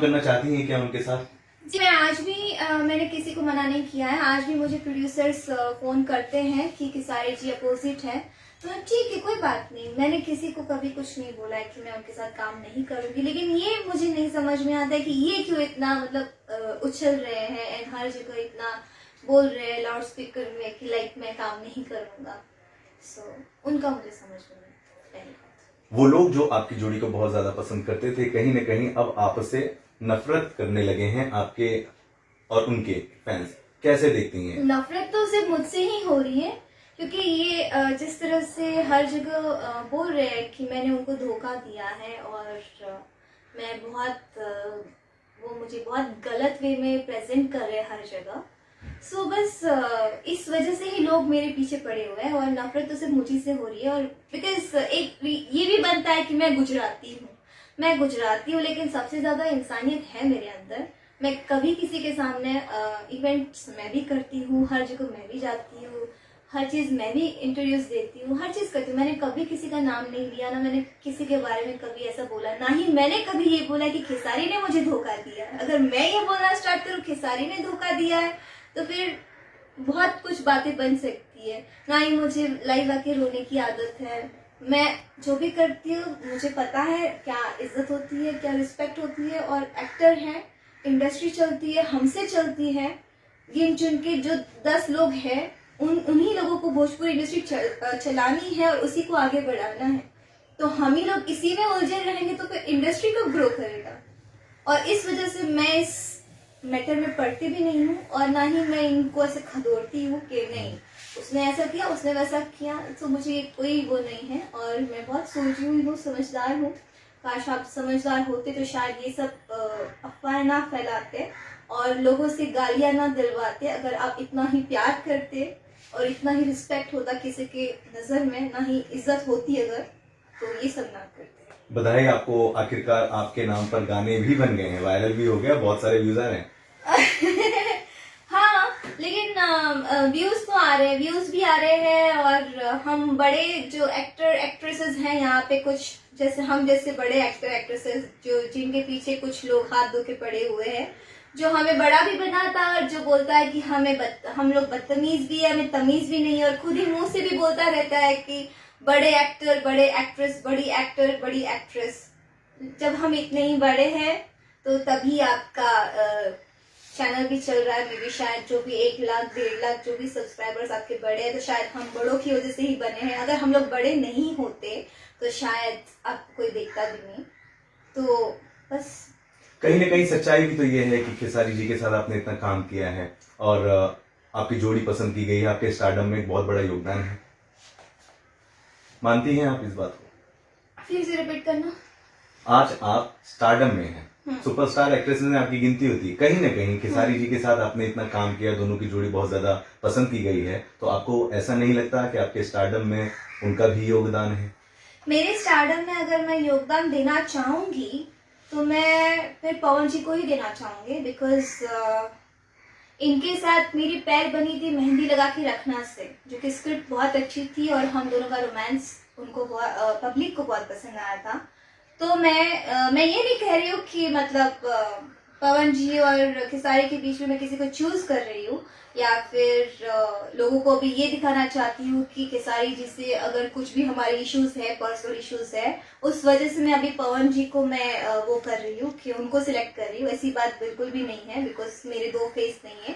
करना चाहती हैं क्या उनके साथ? जी, मैं आज भी मैंने किसी को मना नहीं किया है। आज भी मुझे प्रोड्यूसर्स फोन करते हैं कि किसारी जी अपोजिट है, तो ठीक है, कोई बात नहीं। मैंने किसी को कभी कुछ नहीं बोला है कि मैं उनके साथ काम नहीं करूंगी, लेकिन ये मुझे नहीं समझ में आता है कि ये क्यों इतना मतलब उछल रहे हैं एंड हर जगह इतना बोल रहे हैं लाउड स्पीकर में कि लाइक मैं काम नहीं करूंगा। उनका मुझे समझ में नहीं पहली बात। वो लोग जो आपकी जोड़ी को बहुत ज्यादा पसंद करते थे, कहीं न कहीं अब आपस से नफरत करने लगे हैं, आपके और उनके फैंस, कैसे देखती हैं? नफरत तो सिर्फ मुझसे ही हो रही है, क्योंकि ये जिस तरह से हर जगह बोल रहे हैं कि मैंने उनको धोखा दिया है और मैं वो मुझे बहुत गलत वे में प्रेजेंट कर रहे हैं हर जगह। बस इस वजह से ही लोग मेरे पीछे पड़े हुए हैं और नफरत तो सिर्फ मुझे से हो रही है। और बिकॉज एक ये भी बनता है कि मैं गुजराती हूँ, लेकिन सबसे ज्यादा इंसानियत है मेरे अंदर। मैं कभी किसी के सामने इवेंट्स मैं भी करती हूँ, हर जगह मैं भी जाती हूँ, हर चीज मैं भी इंटरव्यूज देती हूँ, हर चीज करती हूँ। मैंने कभी किसी का नाम नहीं लिया, ना मैंने किसी के बारे में कभी ऐसा बोला, ना ही मैंने कभी ये बोला कि खेसारी ने मुझे धोखा दिया है। अगर मैं ये बोलना स्टार्ट करूँ खेसारी ने धोखा दिया है, तो फिर बहुत कुछ बातें बन सकती है। ना ही मुझे लाइव आके रोने की आदत है। मैं जो भी करती हूँ मुझे पता है क्या इज्जत होती है, क्या रिस्पेक्ट होती है। और एक्टर है, इंडस्ट्री चलती है, हमसे चलती है। गिन चुन के जो 10 लोग हैं, उन्हीं लोगों को भोजपुरी इंडस्ट्री चलानी है और उसी को आगे बढ़ाना है। तो हम ही लोग इसी में उलझे रहेंगे तो फिर इंडस्ट्री कब ग्रो करेगा? और इस वजह से मैं इस मैटर में पढ़ती भी नहीं हूँ और ना ही मैं इनको ऐसे खदोरती हूँ कि नहीं उसने ऐसा किया, उसने वैसा किया। तो मुझे कोई वो नहीं है और मैं बहुत सोची हुई हूँ, समझदार हूँ। काश आप समझदार होते तो शायद ये सब अफवाहें ना फैलाते और लोगों से गालियां ना दिलवाते। अगर आप इतना ही प्यार करते और इतना ही रिस्पेक्ट होता किसी के नजर में, ना ही इज्जत होती अगर, तो ये सब ना करते। बधाई आपको, आखिरकार आपके नाम पर गाने भी बन गए हैं, वायरल भी हो गया, बहुत सारे व्यूज आ रहे हैं। हाँ, लेकिन व्यूज तो आ रहे हैं, व्यूज भी आ रहे हैं। और हम बड़े जो एक्टर एक्ट्रेसेस हैं यहाँ पे, कुछ जैसे हम जैसे बड़े एक्टर एक्ट्रेसेस जो जिनके पीछे कुछ लोग हाथ धो के पड़े हुए हैं, जो हमें बड़ा भी बनाता और जो बोलता है कि हम लोग बदतमीज भी है, हमें तमीज भी नहीं है, और खुद ही मुंह से भी बोलता रहता है कि बड़े एक्टर बड़े एक्ट्रेस, बड़ी एक्टर बड़ी एक्ट्रेस। जब हम इतने ही बड़े हैं तो तभी आपका चैनल भी चल रहा है। मे भी शायद जो भी 1 लाख 1.5 लाख जो भी सब्सक्राइबर्स आपके बड़े हैं, तो शायद हम बड़ों की वजह से ही बने हैं। अगर हम लोग बड़े नहीं होते तो शायद आपको कोई देखता भी नहीं। तो बस कहीं न कहीं सच्चाई भी तो ये है कि खेसारी जी के साथ आपने इतना काम किया है और आपकी जोड़ी पसंद की गई है, आपके स्टारडम में एक बहुत बड़ा योगदान है। मानती हैं आप इस बात को? फिर से रिपीट करना। आज आप स्टारडम में हैं, सुपरस्टार एक्ट्रेसेस में आपकी गिनती होती है। कहीं न कहीं खेसारी जी के साथ आपने इतना काम किया, दोनों की जोड़ी बहुत ज्यादा पसंद की गई है, तो आपको ऐसा नहीं लगता कि आपके स्टारडम में उनका भी योगदान है? मेरे स्टारडम में अगर मैं योगदान देना चाहूंगी तो मैं फिर पवन जी को ही देना चाहूंगी। बिकॉज इनके साथ मेरी पैर बनी थी मेहंदी लगा के रखना से, जो कि स्क्रिप्ट बहुत अच्छी थी और हम दोनों का रोमांस उनको पब्लिक को बहुत पसंद आया था। तो मैं ये नहीं कह रही हूँ कि मतलब पवन जी और खेसारी के बीच में मैं किसी को चूज कर रही हूँ, या फिर लोगों को अभी ये दिखाना चाहती हूँ कि खेसारी जी से अगर कुछ भी हमारे इश्यूज है, पर्सनल इश्यूज है, उस वजह से मैं अभी पवन जी को मैं वो कर रही हूँ कि उनको सिलेक्ट कर रही हूँ। ऐसी बात बिल्कुल भी नहीं है, बिकॉज मेरे 2 फेस नहीं है।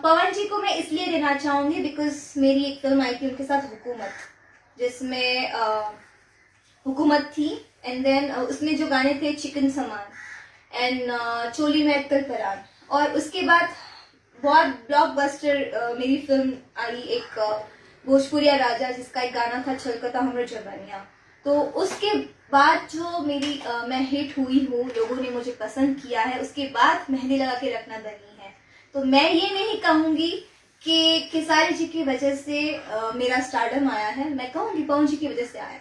पवन जी को मैं इसलिए देना चाहूंगी बिकॉज मेरी एक फिल्म आई थी उनके साथ, हुकूमत, जिसमें हुकूमत थी। एंड देन उसमें जो गाने थे चिकन समान एंड चोली में अटकल परार। और उसके बाद बहुत ब्लॉकबस्टर मेरी फिल्म आई एक भोजपुरिया राजा, जिसका एक गाना था छलकता हमरो जवानिया। तो उसके बाद जो मेरी मैं हिट हुई हूँ, लोगों ने मुझे पसंद किया है, उसके बाद मेहंदी लगा के रखना बनी है। तो मैं ये नहीं कहूंगी कि खेसारी जी की वजह से मेरा स्टारडम आया है, मैं कहूंगी पवन जी की वजह से आया।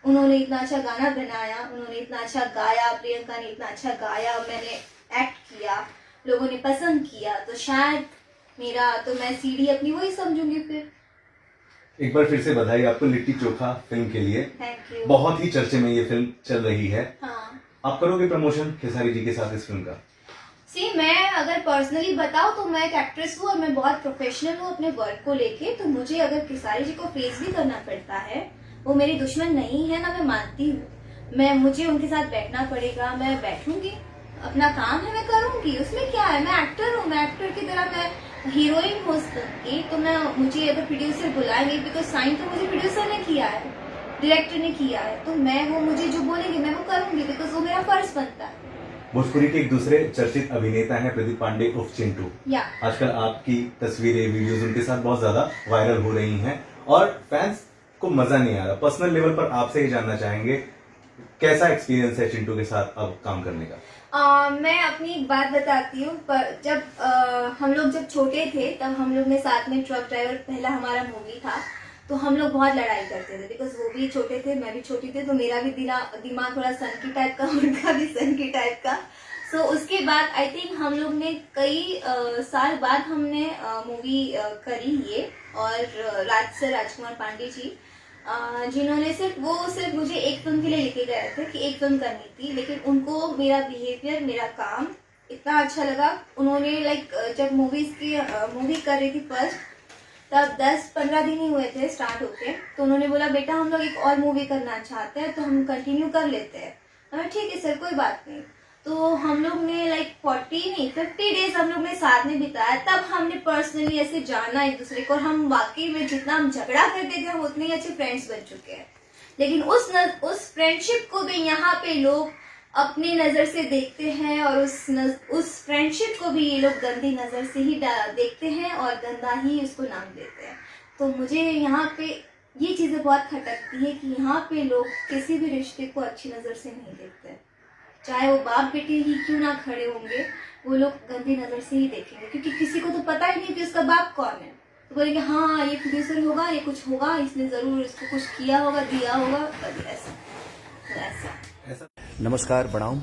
उन्होंने इतना अच्छा गाना बनाया, उन्होंने इतना अच्छा गाया, प्रियंका ने इतना अच्छा गाया, मैंने एक्ट किया, लोगों ने पसंद किया, तो शायद तो मैं सीढ़ी अपनी वही समझूंगी। फिर एक बार फिर से बधाई आपको लिट्टी चोखा फिल्म के लिए। Thank you. बहुत ही चर्चे में ये फिल्म चल रही है। हाँ। आप करोगे प्रमोशन खेसारी जी के साथ इस फिल्म का? सी मैं अगर पर्सनली बताऊं तो मैं एक एक्ट्रेस हूँ और मैं बहुत प्रोफेशनल हूँ अपने वर्क को लेके, तो मुझे अगर खेसारी जी को फेस भी करना पड़ता है, वो मेरी दुश्मन नहीं है ना, मैं मानती हूँ। मुझे उनके साथ बैठना पड़ेगा, मैं बैठूंगी, अपना काम है मैं करूंगी, उसमें क्या है, मैं एक्टर हूँ, मैं एक्टर की तरह मैं हीरोइन हो सकती, तो मुझे अगर प्रोड्यूसर बुलाएंगे, बिकॉज साइन तो मुझे प्रोड्यूसर ने किया है, डायरेक्टर ने किया है, तो वो मुझे जो बोलेंगे मैं वो करूंगी, बिकॉज वो मेरा फर्ज बनता है। भोजपुरी के एक दूसरे चर्चित अभिनेता हैं प्रदीप पांडे उर्फ चिंटू। या आजकल आपकी तस्वीरें, वीडियोस उनके साथ बहुत ज्यादा वायरल हो रही हैं और फैंस को मजा नहीं आ रहा। पर्सनल लेवल पर आपसे ही जानना चाहेंगे, कैसा एक्सपीरियंस है चिंटू के साथ अब काम करने का? मैं अपनी एक बात बताती हूँ, पर जब हम लोग जब छोटे थे तब हम लोग ने साथ में ट्रक ड्राइवर पहला हमारा मूवी था, तो हम लोग बहुत लड़ाई करते थे, बिकॉज वो भी छोटे थे, मैं भी छोटी थी, तो मेरा भी दिमाग थोड़ा सनकी टाइप का, उनका भी सनकी टाइप का। सो उसके बाद आई थिंक हम लोग ने कई साल बाद हमने मूवी करी ये, और राजकुमार पांडे जी जिन्होंने सिर्फ मुझे एक फिल्म के लिए लेके गए थे कि एक फिल्म करनी थी, लेकिन उनको मेरा बिहेवियर, मेरा काम इतना अच्छा लगा। उन्होंने जब मूवी कर रही थी फर्स्ट, तब 10-15 दिन ही हुए थे स्टार्ट होके, तो उन्होंने बोला बेटा हम लोग एक और मूवी करना चाहते हैं, तो हम कंटिन्यू कर लेते हैं। मैं ठीक है सर, कोई बात नहीं। तो हम लोग ने 50 डेज हम लोग ने साथ में बिताया, तब हमने पर्सनली ऐसे जाना एक दूसरे को, और हम वाकई में जितना हम झगड़ा करते थे हम उतने ही अच्छे फ्रेंड्स बन चुके हैं। लेकिन उस फ्रेंडशिप को भी यहाँ पे लोग अपनी नजर से देखते हैं, और उस फ्रेंडशिप को भी ये लोग गंदी नजर से ही देखते हैं और गंदा ही उसको नाम देते हैं। तो मुझे यहाँ पे ये चीजें बहुत खटकती है कि यहाँ पे लोग किसी भी रिश्ते को अच्छी नजर से नहीं देखते, चाहे वो बाप बेटे ही क्यों ना खड़े होंगे, वो लोग गंदी नजर से ही देखेंगे, क्योंकि किसी को तो पता ही नहीं कि उसका बाप कौन है। तो बोलेंगे हाँ ये प्रोड्यूसर होगा, ये कुछ होगा, इसने जरूर इसको कुछ किया होगा, दिया होगा, ऐसा। नमस्कार, प्रणाम।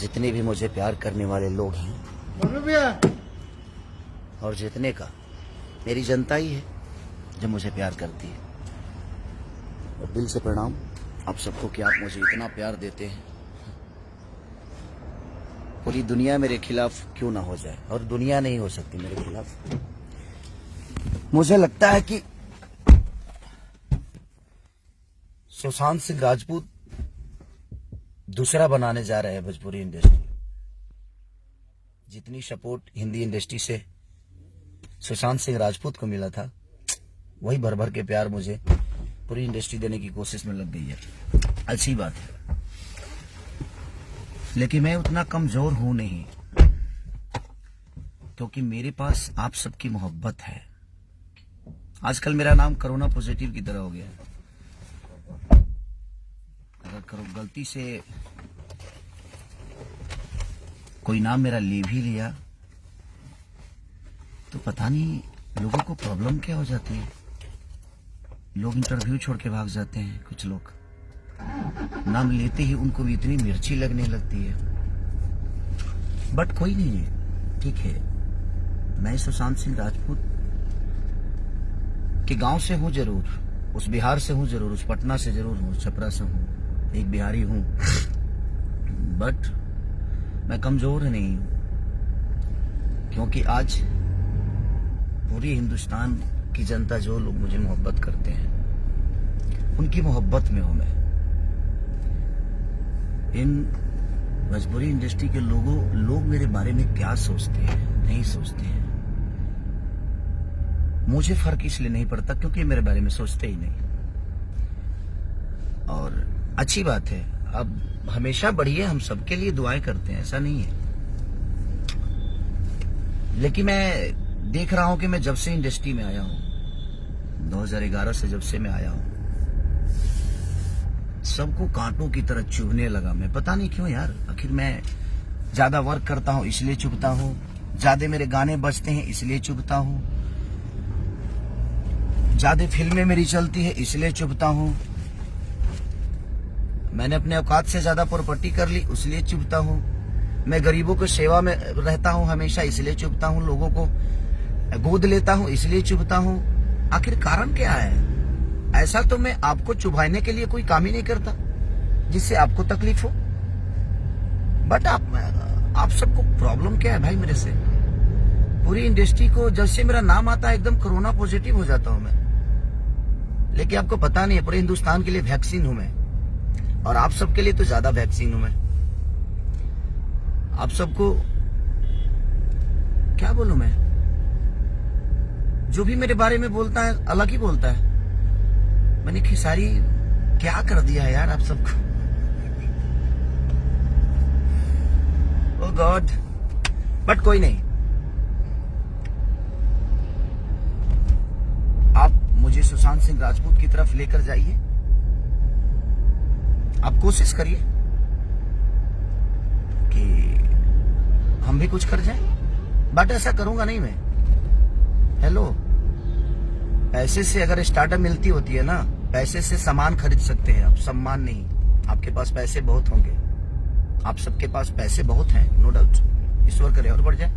जितने भी मुझे प्यार करने वाले लोग हैं, और जितने का मेरी जनता ही है जो मुझे प्यार करती है, और दिल से प्रणाम आप सबको कि आप मुझे इतना प्यार देते हैं। पूरी दुनिया मेरे खिलाफ क्यों ना हो जाए, और दुनिया नहीं हो सकती मेरे खिलाफ। मुझे लगता है कि सुशांत सिंह राजपूत दूसरा बनाने जा रहे हैं भोजपुरी इंडस्ट्री। जितनी सपोर्ट हिंदी इंडस्ट्री से सुशांत सिंह राजपूत को मिला था, वही भर भर के प्यार मुझे पूरी इंडस्ट्री देने की कोशिश में लग गई है। अच्छी बात है, लेकिन मैं उतना कमजोर हूं नहीं, क्योंकि मेरे पास आप सबकी मोहब्बत है। आजकल मेरा नाम कोरोना पॉजिटिव की तरह हो गया है। अगर गलती से कोई नाम मेरा ले भी लिया तो पता नहीं लोगों को प्रॉब्लम क्या हो जाती है। लोग इंटरव्यू छोड़ के भाग जाते हैं, कुछ लोग नाम लेते ही उनको भी इतनी मिर्ची लगने लगती है। बट कोई नहीं है, ठीक है। मैं सुशांत सिंह राजपूत के गांव से हूं जरूर, उस बिहार से हूं जरूर, उस पटना से जरूर हूं, छपरा से हूं, एक बिहारी हूं, बट मैं कमजोर नहीं हूं, क्योंकि आज पूरी हिंदुस्तान की जनता, जो लोग मुझे मोहब्बत करते हैं, उनकी मोहब्बत में हूं मैं। इन भोजपुरी इंडस्ट्री के लोग मेरे बारे में क्या सोचते हैं, नहीं सोचते हैं, मुझे फर्क इसलिए नहीं पड़ता क्योंकि मेरे बारे में सोचते ही नहीं। और अच्छी बात है, अब हमेशा बढ़िए, हम सबके लिए दुआएं करते हैं, ऐसा नहीं है। लेकिन मैं देख रहा हूं कि मैं जब से इंडस्ट्री में आया हूं, 2011 से जब से मैं आया हूं, सबको कांटों की तरह चुभने लगा। मैं पता नहीं क्यों यार, आखिर मैं ज्यादा वर्क करता हूं इसलिए चुभता हूं, ज्यादा मेरे गाने बजते हैं इसलिए चुभता हूं, ज्यादा फिल्में मेरी चलती है इसलिए चुभता हूं, मैंने अपने औकात से ज्यादा प्रॉपर्टी कर ली इसलिए चुभता हूं, मैं गरीबों की सेवा में रहता हूं हमेशा इसलिए चुभता हूं, लोगों को गोद लेता हूं इसलिए चुभता हूं। आखिर कारण क्या है? ऐसा तो मैं आपको चुभाने के लिए कोई काम ही नहीं करता। जिससे आपको तकलीफ हो। बट आप सबको प्रॉब्लम क्या है भाई मेरे से? पूरी इंडस्ट्री को जब से मेरा नाम आता है एकदम कोरोना पॉजिटिव हो जाता हूं मैं। लेकिन आपको पता नहीं है, पूरे हिंदुस्तान के लिए वैक्सीन हूं मैं, और आप सबके लिए तो ज्यादा वैक्सीन हूं मैं। आप सबको क्या बोलूं मैं? जो भी मेरे बारे में बोलता है अलग ही बोलता है। मैंने खेसारी क्या कर दिया है यार आप सबको? ओह गॉड। बट कोई नहीं, आप मुझे सुशांत सिंह राजपूत की तरफ लेकर जाइए। आप कोशिश करिए कि हम भी कुछ कर जाएं। बट ऐसा करूंगा नहीं मैं। हेलो, पैसे से अगर स्टार्टअप मिलती होती है ना, पैसे से सामान खरीद सकते हैं आप, सम्मान नहीं। आपके पास पैसे बहुत होंगे, आप सबके पास पैसे बहुत हैं, नो डाउट, ईश्वर करे और बढ़ जाए।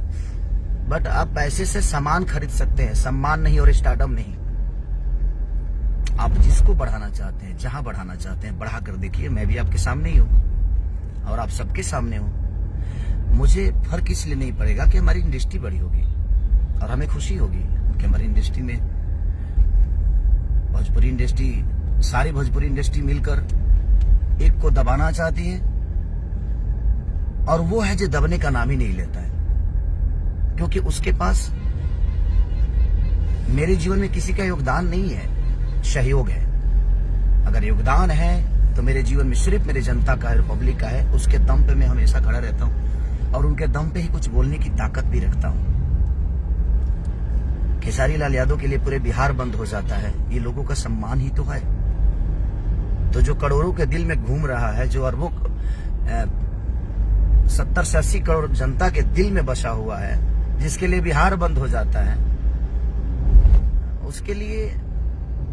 बट आप पैसे से सामान खरीद सकते हैं, सम्मान नहीं और स्टार्टअप नहीं। आप जिसको बढ़ाना चाहते हैं, जहां बढ़ाना चाहते हैं, बढ़ा कर देखिए। मैं भी आपके सामने ही हूं और आप सबके सामने हूं। मुझे फर्क इसलिए नहीं पड़ेगा कि हमारी इंडस्ट्री बड़ी होगी और हमें खुशी होगी कि हमारी इंडस्ट्री में भोजपुरी इंडस्ट्री, सारी भोजपुरी इंडस्ट्री मिलकर एक को दबाना चाहती है, और वो है जो दबने का नाम ही नहीं लेता है, क्योंकि उसके पास मेरे जीवन में किसी का योगदान नहीं है, सहयोग है। अगर योगदान है तो मेरे जीवन में सिर्फ मेरे जनता का है, रिपब्लिक का है। उसके दम पे मैं हमेशा खड़ा रहता हूं और उनके दम पे ही कुछ बोलने की ताकत भी रखता हूं। खेसारी लाल यादव के लिए पूरे बिहार बंद हो जाता है, ये लोगों का सम्मान ही तो है। तो जो करोड़ों के दिल में घूम रहा है, जो अरबों 70 से 80 करोड़ जनता के दिल में बसा हुआ है, जिसके लिए बिहार बंद हो जाता है, उसके लिए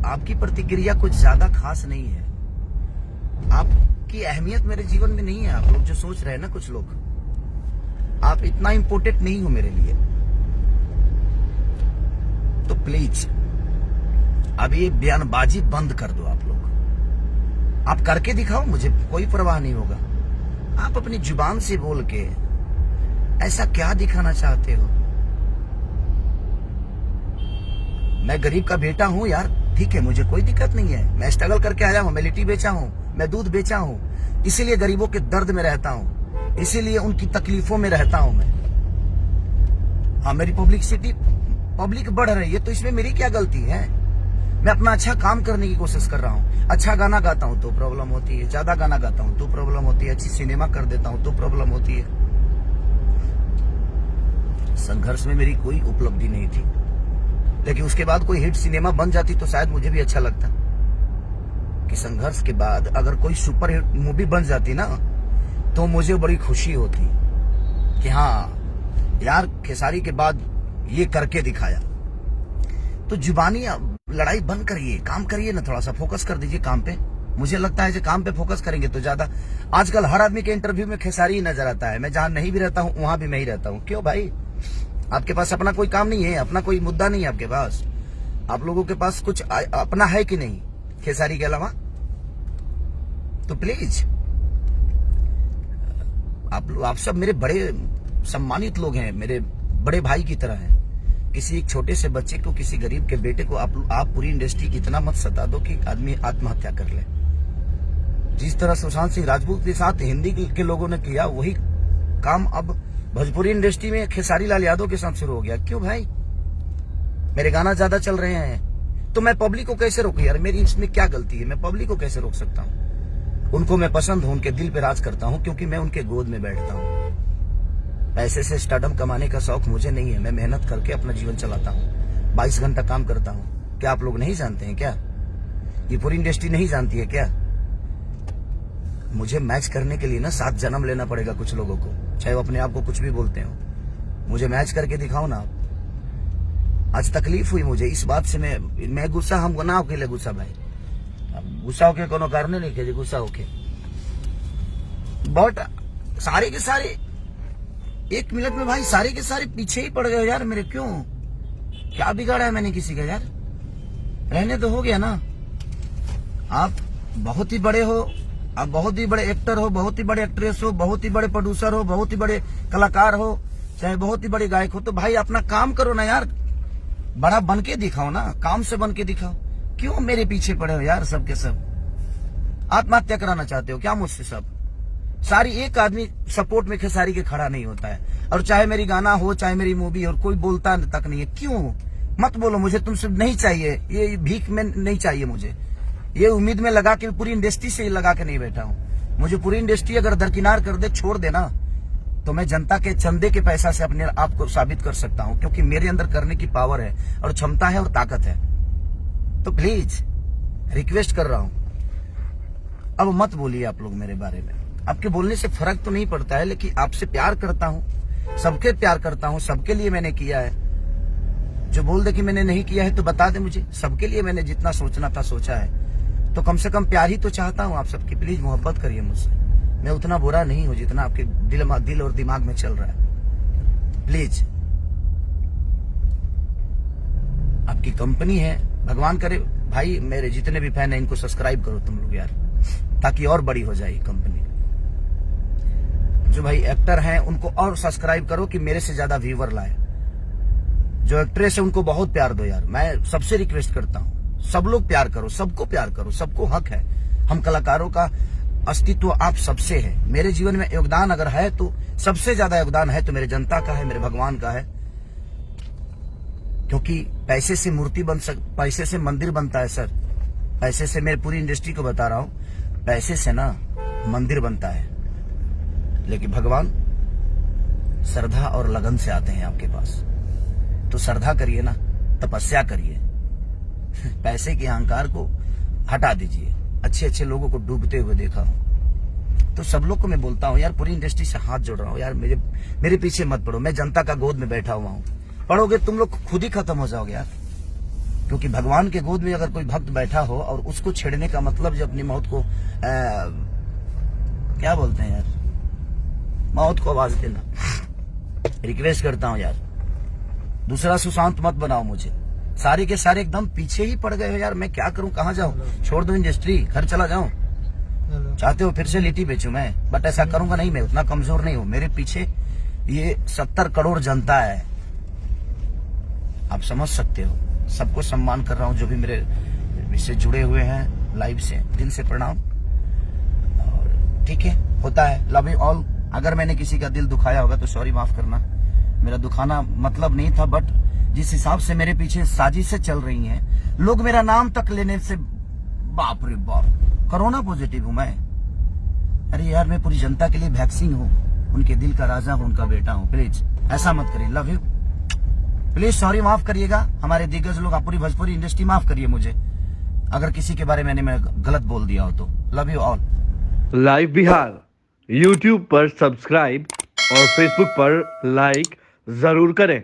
आपकी प्रतिक्रिया कुछ ज्यादा खास नहीं है। आपकी अहमियत मेरे जीवन में नहीं है। आप लोग जो सोच रहे हैं ना, कुछ लोग, आप इतना इम्पोर्टेंट नहीं हो मेरे लिए। तो प्लीज अब ये बयानबाजी बंद कर दो। आप लोग, आप करके दिखाओ, मुझे कोई परवाह नहीं होगा। आप अपनी जुबान से बोल के ऐसा क्या दिखाना चाहते हो? मैं गरीब का बेटा हूं यार, ठीक है, मुझे कोई दिक्कत नहीं है। मैं स्ट्रगल करके आया हूं, मैं लिट्टी बेचा हूं, मैं दूध बेचा हूं, इसीलिए गरीबों के दर्द में रहता हूं, इसीलिए उनकी तकलीफों में रहता हूं मैं। हाँ, मेरी पब्लिक बढ़ रही है, तो इसमें मेरी क्या गलती है? मैं अपना अच्छा काम करने की कोशिश कर रहा हूँ। अच्छा गाना गाता हूँ तो प्रॉब्लम होती है, ज्यादा गाना गाता हूँ तो प्रॉब्लम होती है, अच्छी सिनेमा कर देता हूँ तो प्रॉब्लम होती है। संघर्ष में मेरी कोई उपलब्धि नहीं थी, लेकिन उसके बाद कोई हिट सिनेमा बन जाती तो शायद मुझे भी अच्छा लगता। कि संघर्ष के बाद अगर कोई सुपर हिट मूवी बन जाती ना, तो मुझे बड़ी खुशी होती कि हाँ यार, खेसारी के बाद ये करके दिखाया। तो जुबानी लड़ाई बंद करिए, काम करिए ना, थोड़ा सा फोकस कर दीजिए काम पे। मुझे लगता है कि काम पे फोकस करेंगे तो ज्यादा। आजकल हर आदमी के इंटरव्यू में खेसारी ही नजर आता है। मैं जहां नहीं भी रहता हूं वहां भी मैं ही रहता हूं। क्यों भाई? आपके पास अपना कोई काम नहीं है, अपना कोई मुद्दा नहीं है आपके पास? आप लोगों के पास कुछ अपना है कि नहीं खेसारी के अलावा? तो प्लीज आप सब मेरे बड़े सम्मानित लोग हैं, मेरे बड़े भाई की तरह हैं। किसी एक छोटे से बच्चे को, किसी गरीब के बेटे को आप पूरी इंडस्ट्री इतना मत सता दो कि आदमी आत्महत्या कर ले। जिस तरह सुशांत सिंह राजपूत के साथ हिंदी के लोगों ने किया, वही काम अब भोजपुरी इंडस्ट्री में खेसारी लाल यादव के साथ शुरू हो गया। क्यों भाई? मेरे गाना ज्यादा चल रहे हैं तो मैं पब्लिक को कैसे रोकूं यार? मेरी इसमें क्या गलती है? मैं पब्लिक को कैसे रोक सकता हूं? उनको मैं पसंद हूं, उनके दिल पे राज करता हूं, क्योंकि मैं उनके गोद में बैठता हूं। पैसे से स्टार्टअप कमाने का शौक मुझे नहीं है। मैं मेहनत करके अपना जीवन चलाता हूँ, 22 घंटा काम करता हूँ। क्या आप लोग नहीं जानते हैं क्या? ये पूरी इंडस्ट्री नहीं जानती है क्या? मुझे मैच करने के लिए ना 7 जन्म लेना पड़ेगा कुछ लोगों को, चाहे वो अपने आप को कुछ भी बोलते हो। मुझे मैच करके दिखाओ ना। आज तकलीफ हुई मुझे इस बात से। मैं गुस्सा, हम ना होके ले गुस्सा भाई, गुस्सा होके कोनो कारण नहीं के गुस्सा होके। बट सारे के सारे 1 मिनट में भाई सारे के सारे पीछे ही पड़ गए यार मेरे। क्यों? क्या बिगाड़ा है मैंने किसी का यार? रहने तो हो गया ना। आप बहुत ही बड़े हो, आप बहुत ही बड़े एक्टर हो, बहुत ही बड़े एक्ट्रेस हो, बहुत ही बड़े प्रोड्यूसर हो, बहुत ही बड़े कलाकार हो, चाहे बहुत ही बड़े गायक हो, तो भाई अपना काम करो ना यार, बड़ा बन के दिखाओ ना, काम से बन के दिखाओ। क्यों मेरे पीछे पड़े हो यार सब के सब? आत्महत्या कराना चाहते हो क्या मुझसे सब? सारी एक आदमी सपोर्ट में खेसारी के खड़ा नहीं होता है, और चाहे मेरी गाना हो, चाहे मेरी मूवी हो, कोई बोलता तक नहीं है। क्यों? मत बोलो, मुझे तुमसे नहीं चाहिए, ये भीख में नहीं चाहिए मुझे, ये उम्मीद में लगा के पूरी इंडस्ट्री से लगा के नहीं बैठा हूँ। मुझे पूरी इंडस्ट्री अगर दरकिनार कर दे, छोड़ देना, तो मैं जनता के चंदे के पैसा से अपने आप को साबित कर सकता हूँ, क्योंकि मेरे अंदर करने की पावर है और क्षमता है और ताकत है। तो प्लीज रिक्वेस्ट कर रहा हूँ, अब मत बोलिए आप लोग मेरे बारे में। आपके बोलने से फर्क तो नहीं पड़ता है, लेकिन आपसे प्यार करता हूँ, सबके प्यार करता हूँ, सबके लिए मैंने किया है। जो बोल दे कि मैंने नहीं किया है तो बता दे मुझे, सबके लिए मैंने जितना सोचना था सोचा है। तो कम से कम प्यार ही तो चाहता हूँ आप सबकी, प्लीज मोहब्बत करिए मुझसे। मैं उतना बुरा नहीं हूँ जितना आपके दिल और दिमाग में चल रहा है। प्लीज, आपकी कंपनी है, भगवान करे भाई मेरे जितने भी फैन है इनको सब्सक्राइब करो तुम लोग यार, ताकि और बड़ी हो जाए कंपनी। जो भाई एक्टर हैं उनको और सब्सक्राइब करो कि मेरे से ज्यादा व्यूअर लाए। जो एक्ट्रेस है उनको बहुत प्यार दो यार, मैं सबसे रिक्वेस्ट करता हूँ। सब लोग प्यार करो, सबको प्यार करो, सबको हक है। हम कलाकारों का अस्तित्व आप सबसे है। मेरे जीवन में योगदान अगर है तो सबसे ज्यादा योगदान है तो मेरे जनता का है, मेरे भगवान का है। क्योंकि पैसे से मूर्ति पैसे से मंदिर बनता है सर, पैसे से, मेरी पूरी इंडस्ट्री को बता रहा हूँ, पैसे से ना मंदिर बनता है, लेकिन भगवान श्रद्धा और लगन से आते हैं आपके पास। तो श्रद्धा करिए ना, तपस्या करिए, पैसे के अहंकार को हटा दीजिए। अच्छे अच्छे लोगों को डूबते हुए देखा हूं, तो सब लोग को मैं बोलता हूं यार, पूरी इंडस्ट्री से हाथ जोड़ रहा हूं यार, मेरे पीछे मत पड़ो। मैं जनता का गोद में बैठा हुआ हूं, पढ़ोगे तुम लोग खुद ही खत्म हो जाओगे यार। क्योंकि भगवान के गोद में अगर कोई भक्त बैठा हो और उसको छेड़ने का मतलब जो अपनी मौत को क्या बोलते हैं यार, मौत को आवाज देना। रिक्वेस्ट करता हूं यार, दूसरा सुशांत मत बनाओ मुझे। सारे के सारे एकदम पीछे ही पड़ गए हो यार, मैं क्या करूं, कहां जाऊं? छोड़ दो इंडस्ट्री, घर चला जाऊं? चाहते हो फिर से लिट्टी बेचूं मैं? बट ऐसा करूंगा नहीं, मैं उतना कमजोर नहीं हूं। मेरे पीछे ये 70 करोड़ जनता है, आप समझ सकते हो। सबको सम्मान कर रहा हूं जो भी मेरे इससे जुड़े हुए हैं लाइव से, दिल से प्रणाम। और ठीक है, होता है, लव यू ऑल। अगर मैंने किसी का दिल दुखाया होगा तो सॉरी, माफ करना, मेरा दुखाना मतलब नहीं था। बट जिस हिसाब से मेरे पीछे साजिशें चल रही हैं, लोग मेरा नाम तक लेने से, बाप रे बाप, कोरोना पॉजिटिव हूं मैं। अरे यार, मैं पूरी जनता के लिए वैक्सीन हूं, उनके दिल का राजा हूं, उनका बेटा हूं। प्लीज ऐसा मत करिए, लव यू। प्लीज सॉरी, माफ करिएगा हमारे दिग्गज लोग, आप पूरी भोजपुरी इंडस्ट्री माफ करिए मुझे अगर किसी के बारे में मैंने गलत बोल दिया हो तो। Love you all. Live Bihar YouTube पर सब्सक्राइब और फेसबुक पर लाइक जरूर करें।